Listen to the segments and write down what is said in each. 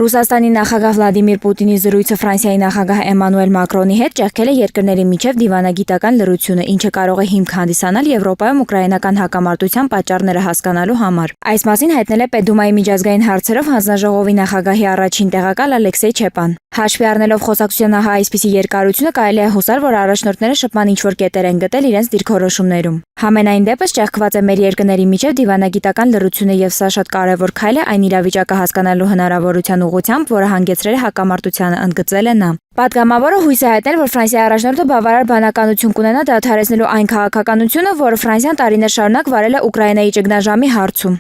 Ռուսաստանի նախագահ Վլադիմիր Պուտինի զրույցը Ֆրանսիայի նախագահ Էմանուել Մակրոնի հետ ճեղքել է երկրների միջև դիվանագիտական լռությունը, ինչը կարող է հիմք հանդիսանալ Եվրոպայում ուկրաինական հակամարտության պատճառները հասկանալու համար։ Այս մասին հայտնել է Պետդումայի միջազգային հարցերով հանձնաժողովի նախագահի առաջին տեղակալ Ալեքսեյ Չեպան։ Հաշվի առնելով խոսակցության այսպիսի երկարությունը, կարելի է հուսալ, որ առաջնորդները շփման ինչ-որ կետեր են գտել իրենց դիրքորոշումներում։ Համենայն դեպս ճեղքված է մեր երկրների միջև դիվանագիտական լռությունը եւ սա շատ կարեւոր քայլ է այն իրավիճակը հասկանալու հնարավորության ուղղությամբ, որը հանգեցրել է հակամարտությանը, ընդգծել է նա։ Պատգամավորը հույս է հայտնել, որ Ֆրանսիայի առաջնորդը բավարար բանականություն կունենա դադարեցնելու այն քաղաքականությունը, որը Ֆրանսիան տարիներ շարունակ վարել է Ուկրաինայի ճգնաժամի հարցում։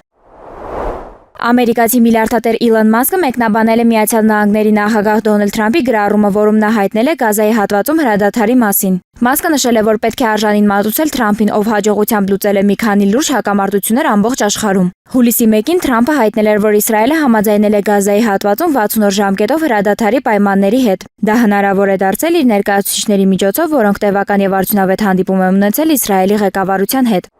Ամերիկացի միլիարդատեր Իլոն Մասկը մեկնաբանել է Միացյալ Նահանգների նախագահ Դոնալդ Թրամփի գրառումը, որում նա հայտնել է Գազայի հատվածում հրադադարի մասին։ Մասկը նշել է, որ պետք է արժանին մատուցել Թրամփին, ով հաջողությամբ լուծել է մի քանի լուրջ հակամարտություններ ամբողջ աշխարհում։ Հուլիսի 1-ին Թրամփը հայտնել էր, որ Իսրայելը համաձայնել է Գազայի հատվածում 60 օր ժամկետով հրադադարի պայմանների հետ։ Դա հնարավոր է դարձել իր ներկայացուցիչների միջոցով, որոնք տևական եւ արդյունավետ հանդիպում են ունեցել Իսրայելի ղեկավարության հետ։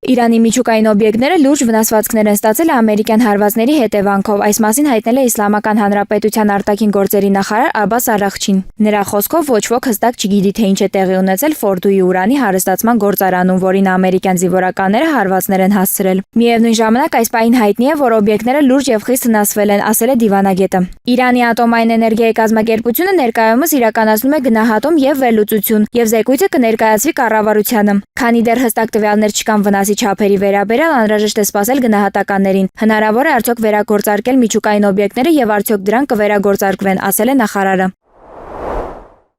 Իրանի միջուկային օբյեկտները լուրջ վնասվածքներ են ստացել ամերիկյան հարվածների հետևանքով։ Այս մասին հայտնել է Իսլամական Հանրապետության արտաքին գործերի նախարար Աբբաս Արաղչին։ Նրա խոսքով ոչ ոք հստակ չգիտի, թե ինչ է տեղի ունեցել Ֆորդուի ուրանի հարստացման գործարանում, որին ամերիկյան զինվորականները հարվածներ են հասցրել։ Միևնույն ժամանակ այս պահին հայտնի է, որ օբյեկտները լուրջ եւ խիստ վնասվել են, ասել է դիվանագետը։ Իրանի ատոմային էներգիայի կազմակերպությունը ներկայումս իրականացնում է գնահատում եւ վերլուծություն, եւ զեկույցը կներկայացվի կառավարությանը։ Քանի դեռ հստակ տվյալներ չկան վնասի չափերի վերաբերյալ, անհրաժեշտ է սպասել գնահատականներին։ Հնարավոր է արդյոք վերագործարկել միջուկային օբյեկտները եւ արդյոք դրանք կվերագործարկվեն, ասել է նախարարը։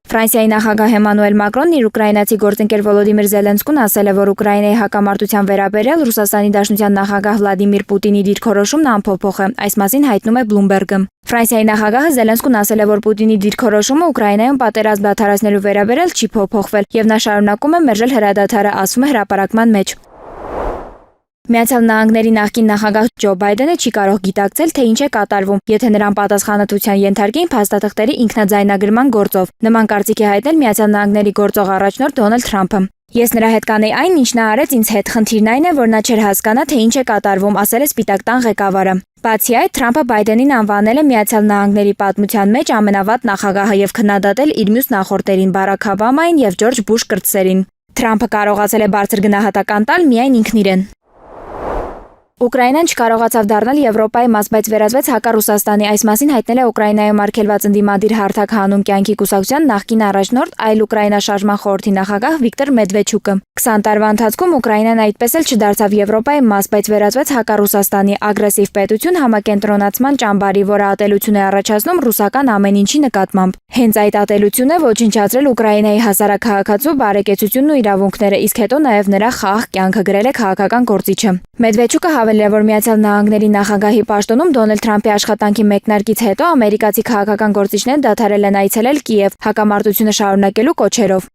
Ֆրանսիայի նախագահ Էմանուել Մակրոնն իր ուկրաինացի գործընկեր Վոլոդիմիր Զելենսկուն ասել է, որ Ուկրաինայի հակամարտության վերաբերյալ Ռուսաստանի Դաշնության նախագահ Վլադիմիր Պուտինի դիրքորոշումն անփոփոխ է։ Այս մասին հայտնում է Bloomberg-ը։ Ֆրանսիայի նախագահը Զելենսկուն ասել է, որ Պուտինի դիրքորոշումը Ուկրաինայում պատերազմ դադարեցնելու վերաբերյալ չի փոփոխվել եւ նա շարունակում է մերժել հրադադարը, ասում է հրապարակման մեջ։ Միացյալ Նահանգների նախկին նախագահ Ջո Բայդենը չի կարող գիտակցել, թե ինչ է կատարվում, եթե նրան պատասխանատվության ենթարկեին փաստաթղթերի ինքնաձայնագրման գործով։ Նման կարծիք է հայտնել Միացյալ Նահանգների գործող առաջնորդ Դոնալդ Թրամփը։ Ես նրա հետ կանեի այն, ինչ նա արեց ինձ հետ, խնդիրն այն է, որ նա չէր հասկանա, թե ինչ է կատարվում, ասել է Սպիտակ տան ղեկավարը։ Բացի այդ, Թրամփը Բայդենին անվանել է Միացյալ Նահանգների պատմության մեջ ամենավատ նախագահը եւ քննադատել իր մյուս նախորդներին Բարաք Օբամային եւ Ջորջ Բուշ կրտսերին։ Թրամփը կարողացել է բարձր գնահատական տալ միայն ինքն իրեն։ Ուկրաինան չկարողացավ դառնալ Եվրոպայի մաս, բայց վերածվեց հակառուսաստանի։ Այս մասին հայտնել է Ուկրաինայում արգելված ընդդիմադիր հարթակ հանուն կյանքի կուսակցության նախկին առաջնորդ, այլ Ուկրաինա շարժման խորհրդի նախագահ Վիկտոր Մեդվեչուկը։ 20 տարվա ընթացքում Ուկրաինան այդպես էլ չդարձավ Եվրոպայի մաս, բայց վերածվեց հակառուսաստանի ագրեսիվ պետություն համակենտրոնացման ճամբարի, որը ատելություն է առաջացնում ռուսական ամեն ինչի նկատմամբ։ Հենց այդ ատելությունն է ոչնչացրել Ուկրաինայի հասարակ քաղաքացու բարեկեցությունն ու իրավունքները, իսկ հետո նաև նրա խաղաղ կյանքը, գրել է քաղաքական գործիչը։ Մեդվեչուկը հավելել է, որ Միացյալ Նահանգների նախագահի պաշտոնում Դոնալդ Թրամփի աշխատանքի մեկնարկից հետո ամերիկացի քաղաքական գործիչներն դադարել են այցելել Կիև հակամարտությունը շարունակելու կոչերով։